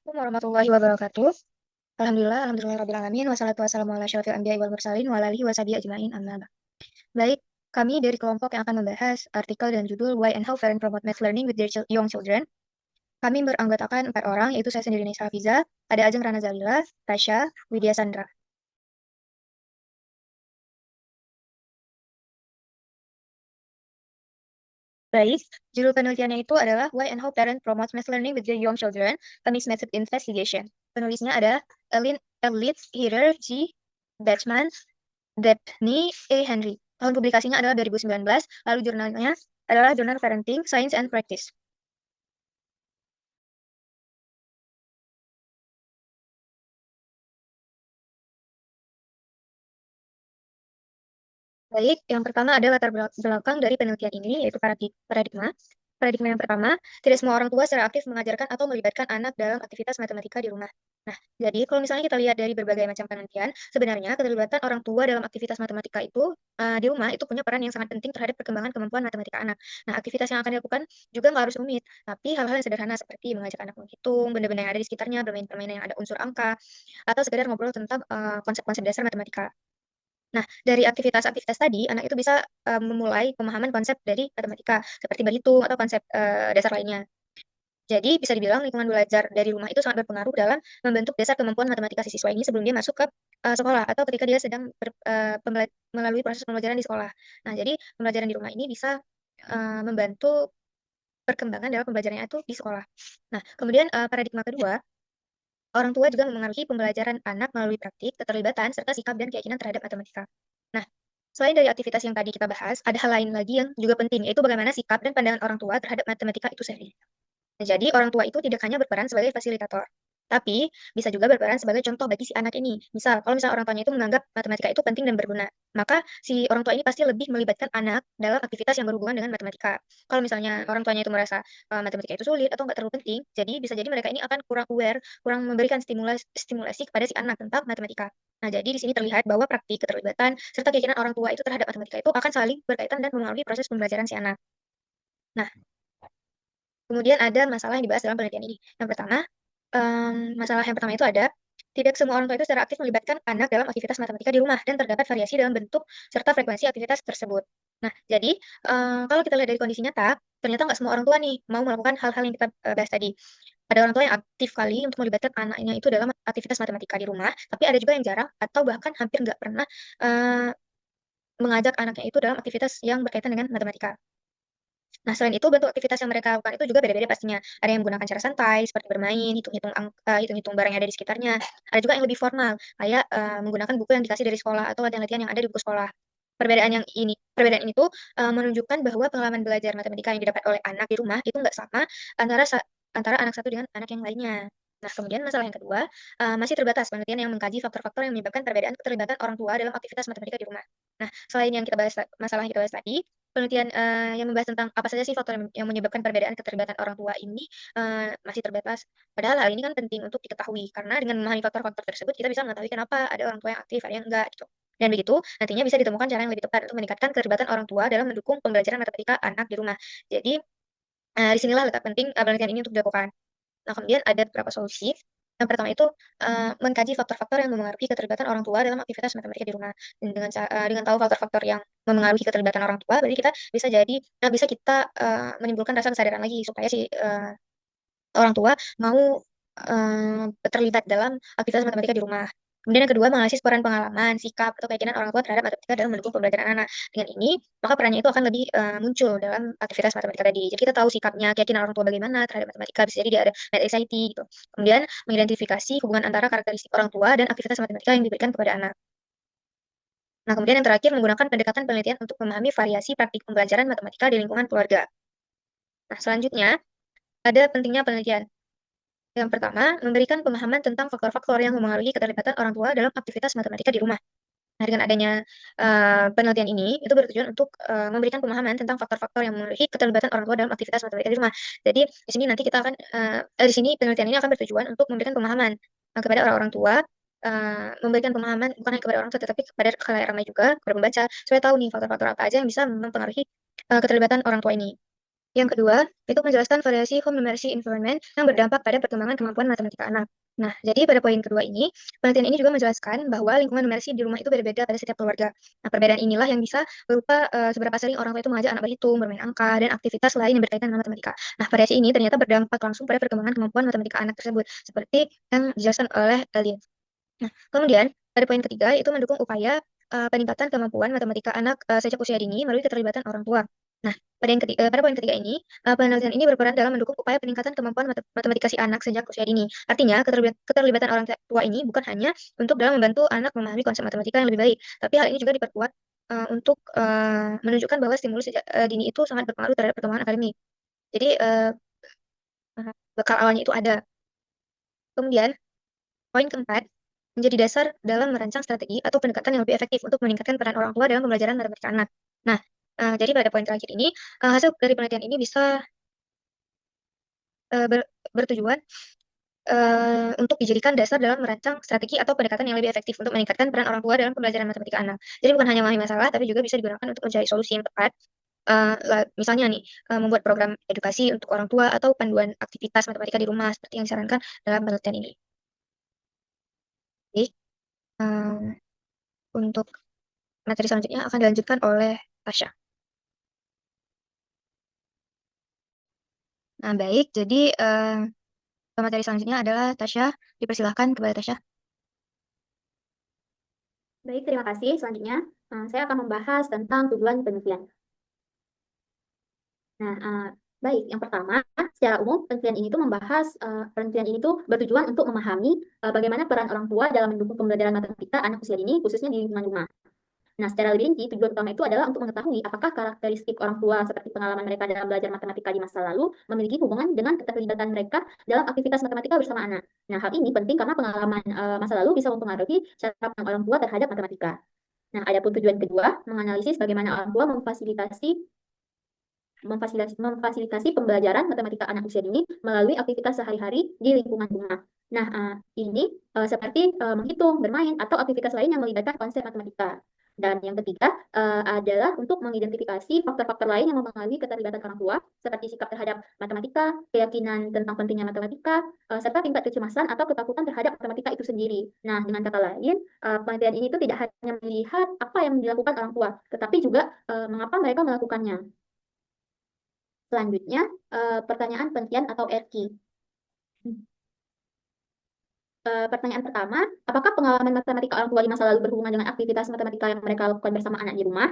Assalamualaikum warahmatullahi wabarakatuh. Alhamdulillah alamin. Wassalatu wassalamu ala asyrofil anbiya'i wal mursalin wa ala alihi washabihi ajmain amma ba'd. Baik, kami dari kelompok yang akan membahas artikel dan judul Why and How Parents Promote Math Learning with Their Young Children. Kami beranggotakan 4 orang, yaitu saya sendiri Nisa Hafiza, ada Ajeng Rana Zalila, Tasya, Widya Sandra. Baik, judul penelitiannya itu adalah Why and How Parents Promote Math Learning with Their Young Children, a Mixed Method Investigation. Penulisnya ada Elite Hirer G. Batchman, Daphne A. Henry. Tahun publikasinya adalah 2019, lalu jurnalnya adalah Jurnal Parenting, Science and Practice. Baik, yang pertama ada latar belakang dari penelitian ini, yaitu paradigma. Paradigma yang pertama, tidak semua orang tua secara aktif mengajarkan atau melibatkan anak dalam aktivitas matematika di rumah. Nah, jadi kalau misalnya kita lihat dari berbagai macam penelitian, sebenarnya keterlibatan orang tua dalam aktivitas matematika itu di rumah itu punya peran yang sangat penting terhadap perkembangan kemampuan matematika anak. Nah, aktivitas yang akan dilakukan juga nggak harus rumit, tapi hal-hal yang sederhana seperti mengajak anak menghitung, benda-benda yang ada di sekitarnya, bermain permainan yang ada unsur angka, atau sekedar ngobrol tentang konsep-konsep dasar matematika. Nah, dari aktivitas-aktivitas tadi, anak itu bisa memulai pemahaman konsep dari matematika, seperti berhitung atau konsep dasar lainnya. Jadi, bisa dibilang lingkungan belajar dari rumah itu sangat berpengaruh dalam membentuk dasar kemampuan matematika si siswa ini sebelum dia masuk ke sekolah atau ketika dia sedang melalui proses pembelajaran di sekolah. Nah, jadi pembelajaran di rumah ini bisa membantu perkembangan dalam pembelajarannya itu di sekolah. Nah, kemudian paradigma kedua, orang tua juga memengaruhi pembelajaran anak melalui praktik, keterlibatan, serta sikap dan keyakinan terhadap matematika. Nah, selain dari aktivitas yang tadi kita bahas, ada hal lain lagi yang juga penting, yaitu bagaimana sikap dan pandangan orang tua terhadap matematika itu sendiri. Nah, jadi orang tua itu tidak hanya berperan sebagai fasilitator, tapi bisa juga berperan sebagai contoh bagi si anak ini. Misal, kalau misal orang tuanya itu menganggap matematika itu penting dan berguna, maka si orang tua ini pasti lebih melibatkan anak dalam aktivitas yang berhubungan dengan matematika. Kalau misalnya orang tuanya itu merasa matematika itu sulit atau nggak terlalu penting, jadi bisa jadi mereka ini akan kurang aware, kurang memberikan stimulasi kepada si anak tentang matematika. Nah, jadi di sini terlihat bahwa praktik, keterlibatan, serta keyakinan orang tua itu terhadap matematika itu akan saling berkaitan dan mempengaruhi proses pembelajaran si anak. Nah, kemudian ada masalah yang dibahas dalam penelitian ini. Yang pertama, masalah yang pertama itu ada, tidak semua orang tua itu secara aktif melibatkan anak dalam aktivitas matematika di rumah, dan terdapat variasi dalam bentuk serta frekuensi aktivitas tersebut. Nah, jadi kalau kita lihat dari kondisi nyata, ternyata nggak semua orang tua nih mau melakukan hal-hal yang kita bahas tadi. Ada orang tua yang aktif kali untuk melibatkan anaknya itu dalam aktivitas matematika di rumah, tapi ada juga yang jarang atau bahkan hampir nggak pernah eh, mengajak anaknya itu dalam aktivitas yang berkaitan dengan matematika. Nah, selain itu, bentuk aktivitas yang mereka lakukan itu juga beda-beda pastinya. Ada yang menggunakan cara santai, seperti bermain, hitung-hitung barang yang ada di sekitarnya. Ada juga yang lebih formal, kayak menggunakan buku yang dikasih dari sekolah atau latihan-latihan yang ada di buku sekolah. Perbedaan ini tuh menunjukkan bahwa pengalaman belajar matematika yang didapat oleh anak di rumah itu nggak sama antara antara anak satu dengan anak yang lainnya. Nah, kemudian masalah yang kedua, masih terbatas penelitian yang mengkaji faktor-faktor yang menyebabkan perbedaan keterlibatan orang tua dalam aktivitas matematika di rumah. Nah, selain yang kita bahas, masalah yang kita bahas tadi, penelitian yang membahas tentang apa saja sih faktor yang menyebabkan perbedaan keterlibatan orang tua ini masih terbatas. Padahal hal ini kan penting untuk diketahui, karena dengan memahami faktor-faktor tersebut, kita bisa mengetahui kenapa ada orang tua yang aktif, ada yang enggak, gitu. Dan begitu, nantinya bisa ditemukan cara yang lebih tepat untuk meningkatkan keterlibatan orang tua dalam mendukung pembelajaran matematika anak di rumah. Jadi, disinilah letak penting penelitian ini untuk dilakukan. Nah, kemudian ada beberapa solusi. Yang pertama itu mengkaji faktor-faktor yang memengaruhi keterlibatan orang tua dalam aktivitas matematika di rumah. Dan dengan tahu faktor-faktor yang memengaruhi keterlibatan orang tua, berarti kita bisa kita menimbulkan rasa kesadaran lagi supaya si orang tua mau terlibat dalam aktivitas matematika di rumah. Kemudian yang kedua, menganalisis peran pengalaman, sikap, atau keyakinan orang tua terhadap matematika dalam mendukung pembelajaran anak. Dengan ini, maka perannya itu akan lebih muncul dalam aktivitas matematika tadi. Jadi kita tahu sikapnya, keyakinan orang tua bagaimana terhadap matematika. Bisa jadi dia ada math anxiety gitu. Kemudian mengidentifikasi hubungan antara karakteristik orang tua dan aktivitas matematika yang diberikan kepada anak. Nah, kemudian yang terakhir, menggunakan pendekatan penelitian untuk memahami variasi praktik pembelajaran matematika di lingkungan keluarga. Nah, selanjutnya, ada pentingnya penelitian. Yang pertama, memberikan pemahaman tentang faktor-faktor yang memengaruhi keterlibatan orang tua dalam aktivitas matematika di rumah. Nah, dengan adanya penelitian ini, itu bertujuan untuk memberikan pemahaman tentang faktor-faktor yang memengaruhi keterlibatan orang tua dalam aktivitas matematika di rumah. Jadi, di sini nanti kita akan, di sini penelitian ini akan bertujuan untuk memberikan pemahaman kepada orang-orang tua, memberikan pemahaman bukan hanya kepada orang tua, tetapi kepada khalayak ramai juga, kepada pembaca, supaya tahu nih faktor-faktor apa aja yang bisa mempengaruhi keterlibatan orang tua ini. Yang kedua, itu menjelaskan variasi home numeracy environment yang berdampak pada perkembangan kemampuan matematika anak. Nah, jadi pada poin kedua ini, penelitian ini juga menjelaskan bahwa lingkungan numerasi di rumah itu beda-beda pada setiap keluarga. Nah, perbedaan inilah yang bisa berupa seberapa sering orang tua itu mengajak anak berhitung, bermain angka, dan aktivitas lain yang berkaitan dengan matematika. Nah, variasi ini ternyata berdampak langsung pada perkembangan kemampuan matematika anak tersebut, seperti yang dijelaskan oleh Elliot. Nah, kemudian pada poin ketiga itu mendukung upaya peningkatan kemampuan matematika anak sejak usia dini melalui keterlibatan orang tua. Nah, pada poin ketiga ini, penelitian ini berperan dalam mendukung upaya peningkatan kemampuan matematika si anak sejak usia dini. Artinya, keterlibatan orang tua ini bukan hanya untuk dalam membantu anak memahami konsep matematika yang lebih baik, tapi hal ini juga diperkuat untuk menunjukkan bahwa stimulus sejak dini itu sangat berpengaruh terhadap perkembangan akademik. Jadi, bekal awalnya itu ada. Kemudian, poin keempat, menjadi dasar dalam merancang strategi atau pendekatan yang lebih efektif untuk meningkatkan peran orang tua dalam pembelajaran matematika anak. Nah, jadi pada poin terakhir ini, hasil dari penelitian ini bisa bertujuan untuk dijadikan dasar dalam merancang strategi atau pendekatan yang lebih efektif untuk meningkatkan peran orang tua dalam pembelajaran matematika anak. Jadi bukan hanya memahami masalah, tapi juga bisa digunakan untuk mencari solusi yang tepat. Misalnya nih, membuat program edukasi untuk orang tua atau panduan aktivitas matematika di rumah seperti yang disarankan dalam penelitian ini. Jadi, untuk materi selanjutnya akan dilanjutkan oleh Tasya. Nah, baik. Jadi, materi selanjutnya adalah Tasya. Dipersilahkan kepada Tasya. Baik, terima kasih. Selanjutnya, saya akan membahas tentang tujuan penelitian. Nah, baik. Yang pertama, secara umum penelitian ini tuh membahas penelitian ini tuh bertujuan untuk memahami bagaimana peran orang tua dalam mendukung pembelajaran matematika anak usia dini, khususnya di lingkungan rumah. Nah, secara lebih rinci, tujuan utama itu adalah untuk mengetahui apakah karakteristik orang tua seperti pengalaman mereka dalam belajar matematika di masa lalu memiliki hubungan dengan keterlibatan mereka dalam aktivitas matematika bersama anak. Nah, hal ini penting karena pengalaman masa lalu bisa mempengaruhi cara pandang orang tua terhadap matematika. Nah, adapun tujuan kedua, menganalisis bagaimana orang tua memfasilitasi pembelajaran matematika anak usia dini melalui aktivitas sehari-hari di lingkungan rumah. Nah, ini seperti menghitung, bermain, atau aktivitas lain yang melibatkan konsep matematika. Dan yang ketiga adalah untuk mengidentifikasi faktor-faktor lain yang mempengaruhi keterlibatan orang tua, seperti sikap terhadap matematika, keyakinan tentang pentingnya matematika, serta tingkat kecemasan atau ketakutan terhadap matematika itu sendiri. Nah, dengan kata lain, penelitian ini itu tidak hanya melihat apa yang dilakukan orang tua, tetapi juga mengapa mereka melakukannya. Selanjutnya, pertanyaan penelitian atau RQ. Pertanyaan pertama, apakah pengalaman matematika orang tua di masa lalu berhubungan dengan aktivitas matematika yang mereka lakukan bersama anak di rumah?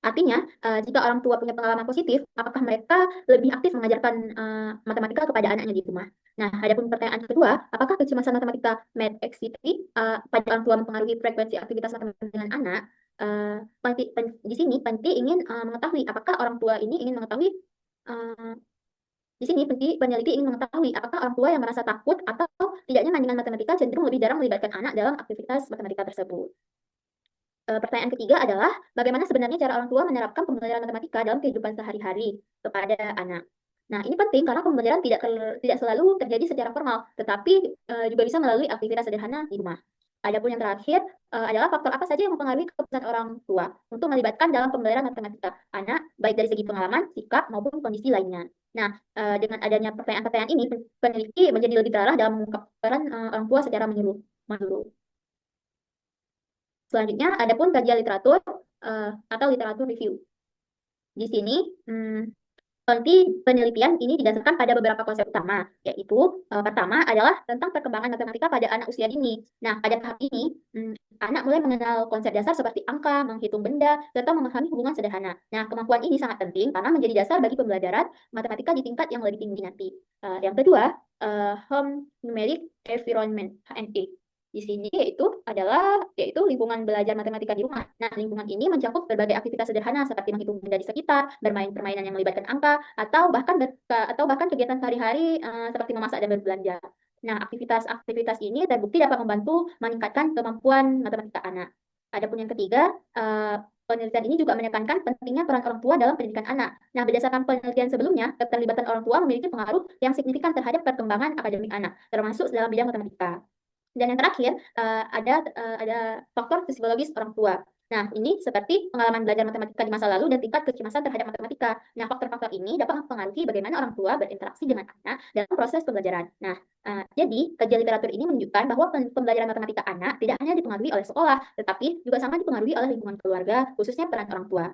Artinya, jika orang tua punya pengalaman positif, apakah mereka lebih aktif mengajarkan matematika kepada anaknya di rumah? Nah, adapun pertanyaan kedua, apakah kecemasan matematika math anxiety pada orang tua mempengaruhi frekuensi aktivitas matematika dengan anak? Di sini penting ingin mengetahui apakah orang tua ini ingin mengetahui di sini peneliti ingin mengetahui apakah orang tua yang merasa takut atau tidaknya dengan matematika cenderung lebih jarang melibatkan anak dalam aktivitas matematika tersebut. Pertanyaan ketiga adalah bagaimana sebenarnya cara orang tua menerapkan pembelajaran matematika dalam kehidupan sehari-hari kepada anak. Nah, ini penting karena pembelajaran tidak selalu terjadi secara formal, tetapi juga bisa melalui aktivitas sederhana di rumah. Adapun yang terakhir adalah faktor apa saja yang mempengaruhi keputusan orang tua untuk melibatkan dalam pembelajaran matematika anak, baik dari segi pengalaman, sikap, maupun kondisi lainnya. Nah, dengan adanya pertanyaan-pertanyaan ini, peneliti menjadi lebih terarah dalam mengungkap peran orang tua secara menyeluruh. Selanjutnya, adapun kajian literatur atau literatur review. Di sini, penelitian ini didasarkan pada beberapa konsep utama, yaitu pertama adalah tentang perkembangan matematika pada anak usia dini. Nah, pada tahap ini, anak mulai mengenal konsep dasar seperti angka, menghitung benda, serta memahami hubungan sederhana. Nah, kemampuan ini sangat penting karena menjadi dasar bagi pembelajaran matematika di tingkat yang lebih tinggi nanti. Yang kedua, Home Numeric Environment (HNE). Di sini yaitu lingkungan belajar matematika di rumah. Nah, lingkungan ini mencakup berbagai aktivitas sederhana seperti menghitung benda di sekitar, bermain permainan yang melibatkan angka, atau bahkan kegiatan sehari-hari seperti memasak dan berbelanja. Nah, aktivitas ini terbukti dapat membantu meningkatkan kemampuan matematika anak. Adapun yang ketiga, penelitian ini juga menekankan pentingnya peran orang tua dalam pendidikan anak. Nah, berdasarkan penelitian sebelumnya, keterlibatan orang tua memiliki pengaruh yang signifikan terhadap perkembangan akademik anak, termasuk dalam bidang matematika. Dan yang terakhir ada faktor psikologis orang tua. Nah, ini seperti pengalaman belajar matematika di masa lalu dan tingkat kecemasan terhadap matematika. Nah, faktor-faktor ini dapat mempengaruhi bagaimana orang tua berinteraksi dengan anak dalam proses pembelajaran. Nah, jadi kajian literatur ini menunjukkan bahwa pembelajaran matematika anak tidak hanya dipengaruhi oleh sekolah, tetapi juga sangat dipengaruhi oleh lingkungan keluarga, khususnya peran orang tua.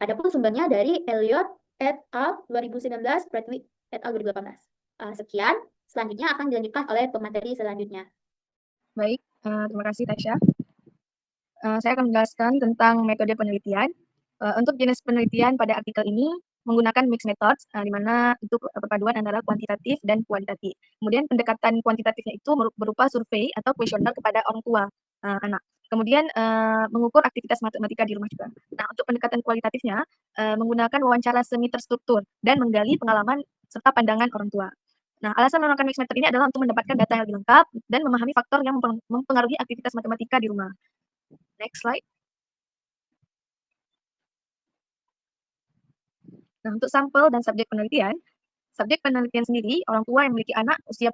Adapun sumbernya dari Elliot et al. 2019, Bradwick et al. 2018. Sekian, selanjutnya akan dilanjutkan oleh pemateri selanjutnya. Baik, terima kasih Tasya. Saya akan menjelaskan tentang metode penelitian. Untuk jenis penelitian pada artikel ini menggunakan mixed methods, di mana itu perpaduan antara kuantitatif dan kualitatif. Kemudian pendekatan kuantitatifnya itu berupa survei atau kuesioner kepada orang tua anak. Kemudian mengukur aktivitas matematika di rumah juga. Nah, untuk pendekatan kualitatifnya menggunakan wawancara semi terstruktur dan menggali pengalaman serta pandangan orang tua. Nah, alasan menggunakan mixed method ini adalah untuk mendapatkan data yang lebih lengkap dan memahami faktor yang mempengaruhi aktivitas matematika di rumah. Next slide. Nah, untuk sampel dan subjek penelitian sendiri, orang tua yang memiliki anak usia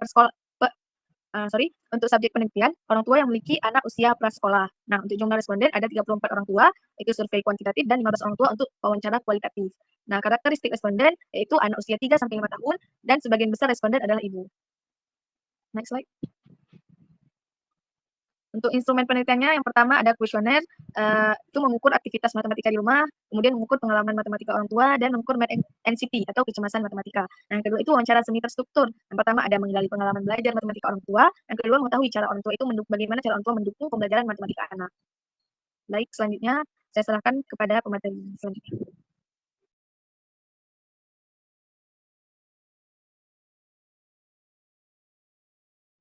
untuk subjek penelitian, orang tua yang memiliki anak usia prasekolah. Nah, untuk jumlah responden ada 34 orang tua, itu survei kuantitatif, dan 15 orang tua untuk wawancara kualitatif. Nah, karakteristik responden yaitu anak usia 3-5 tahun, dan sebagian besar responden adalah ibu. Next slide. Untuk instrumen penelitiannya, yang pertama ada kuesioner, itu mengukur aktivitas matematika di rumah, kemudian mengukur pengalaman matematika orang tua, dan mengukur NCT atau kecemasan matematika. Nah, yang kedua itu wawancara semi terstruktur. Yang pertama ada menggali pengalaman belajar matematika orang tua, yang kedua mengetahui cara orang tua itu bagaimana cara orang tua mendukung pembelajaran matematika anak. Baik, selanjutnya saya serahkan kepada pemateri selanjutnya.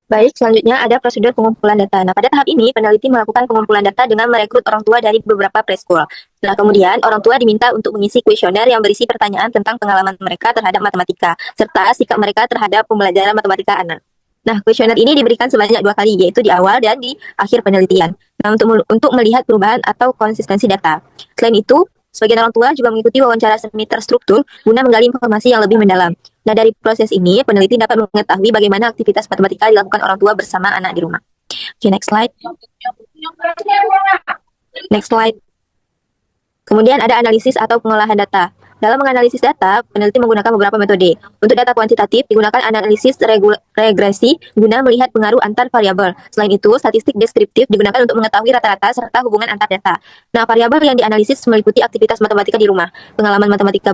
Baik, selanjutnya ada prosedur pengumpulan data. Nah, pada tahap ini, peneliti melakukan pengumpulan data dengan merekrut orang tua dari beberapa preschool. Nah, kemudian orang tua diminta untuk mengisi kuesioner yang berisi pertanyaan tentang pengalaman mereka terhadap matematika, serta sikap mereka terhadap pembelajaran matematika anak. Nah, kuesioner ini diberikan sebanyak 2 kali, yaitu di awal dan di akhir penelitian. Nah, untuk melihat perubahan atau konsistensi data. Selain itu, sebagian orang tua juga mengikuti wawancara semi terstruktur guna menggali informasi yang lebih mendalam. Nah, dari proses ini, peneliti dapat mengetahui bagaimana aktivitas matematika dilakukan orang tua bersama anak di rumah. Oke, next slide. Next slide. Kemudian ada analisis atau pengolahan data. Dalam menganalisis data, peneliti menggunakan beberapa metode. Untuk data kuantitatif, digunakan analisis regresi guna melihat pengaruh antar variabel. Selain itu, statistik deskriptif digunakan untuk mengetahui rata-rata serta hubungan antar data. Nah, variabel yang dianalisis meliputi aktivitas matematika di rumah, pengalaman matematika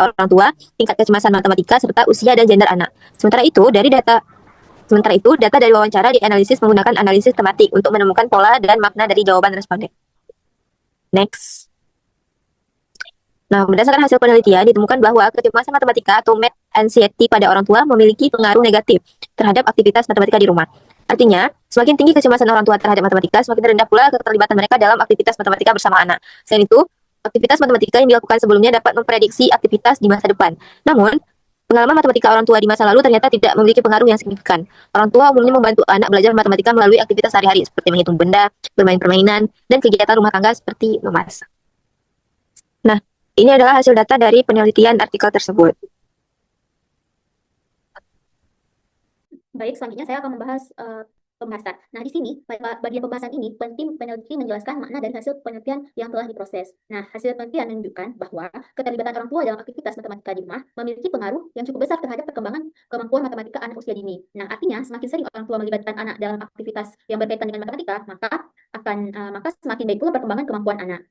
orang tua, tingkat kecemasan matematika, serta usia dan gender anak. Sementara itu, data dari wawancara dianalisis menggunakan analisis tematik untuk menemukan pola dan makna dari jawaban responden. Next. Nah, berdasarkan hasil penelitian, ditemukan bahwa kecemasan matematika atau math anxiety pada orang tua memiliki pengaruh negatif terhadap aktivitas matematika di rumah. Artinya, semakin tinggi kecemasan orang tua terhadap matematika, semakin rendah pula keterlibatan mereka dalam aktivitas matematika bersama anak. Selain itu, aktivitas matematika yang dilakukan sebelumnya dapat memprediksi aktivitas di masa depan. Namun, pengalaman matematika orang tua di masa lalu ternyata tidak memiliki pengaruh yang signifikan. Orang tua umumnya membantu anak belajar matematika melalui aktivitas sehari-hari seperti menghitung benda, bermain permainan, dan kegiatan rumah tangga seperti memasak. Nah, ini adalah hasil data dari penelitian artikel tersebut. Baik, selanjutnya saya akan membahas pembahasan. Nah, di sini, pada bagian pembahasan ini, penting peneliti menjelaskan makna dari hasil penelitian yang telah diproses. Nah, hasil penelitian menunjukkan bahwa keterlibatan orang tua dalam aktivitas matematika di rumah memiliki pengaruh yang cukup besar terhadap perkembangan kemampuan matematika anak usia dini. Nah, artinya semakin sering orang tua melibatkan anak dalam aktivitas yang berkaitan dengan matematika, maka semakin baik pula perkembangan kemampuan anak.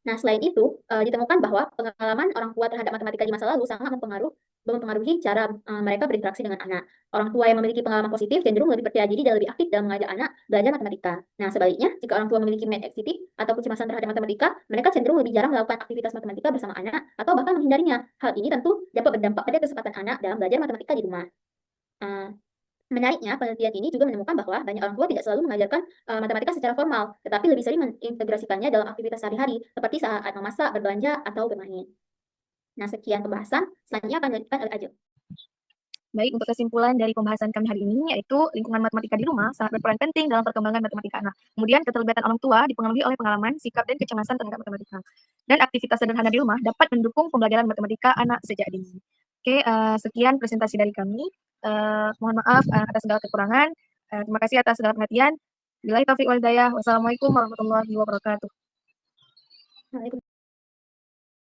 Nah, selain itu, ditemukan bahwa pengalaman orang tua terhadap matematika di masa lalu sangat mempengaruhi cara mereka berinteraksi dengan anak. Orang tua yang memiliki pengalaman positif cenderung lebih percaya diri dan lebih aktif dalam mengajak anak belajar matematika. Nah, sebaliknya, jika orang tua memiliki math anxiety atau kecemasan terhadap matematika, mereka cenderung lebih jarang melakukan aktivitas matematika bersama anak atau bahkan menghindarinya. Hal ini tentu dapat berdampak pada kesempatan anak dalam belajar matematika di rumah. Menariknya, penelitian ini juga menemukan bahwa banyak orang tua tidak selalu mengajarkan matematika secara formal, tetapi lebih sering mengintegrasikannya dalam aktivitas sehari-hari, seperti saat memasak, berbelanja, atau bermain. Nah, sekian pembahasan. Selanjutnya akan dilanjutkan oleh Ajeng. Baik, untuk kesimpulan dari pembahasan kami hari ini, yaitu lingkungan matematika di rumah sangat berperan penting dalam perkembangan matematika anak. Kemudian, keterlibatan orang tua dipengaruhi oleh pengalaman, sikap, dan kecemasan terhadap matematika. Dan aktivitas sederhana di rumah dapat mendukung pembelajaran matematika anak sejak dini. Oke, sekian presentasi dari kami. Mohon maaf atas segala kekurangan. Terima kasih atas segala perhatian. Billahi taufiq wal hidayah. Wassalamualaikum warahmatullahi wabarakatuh. Waalaikumsalam.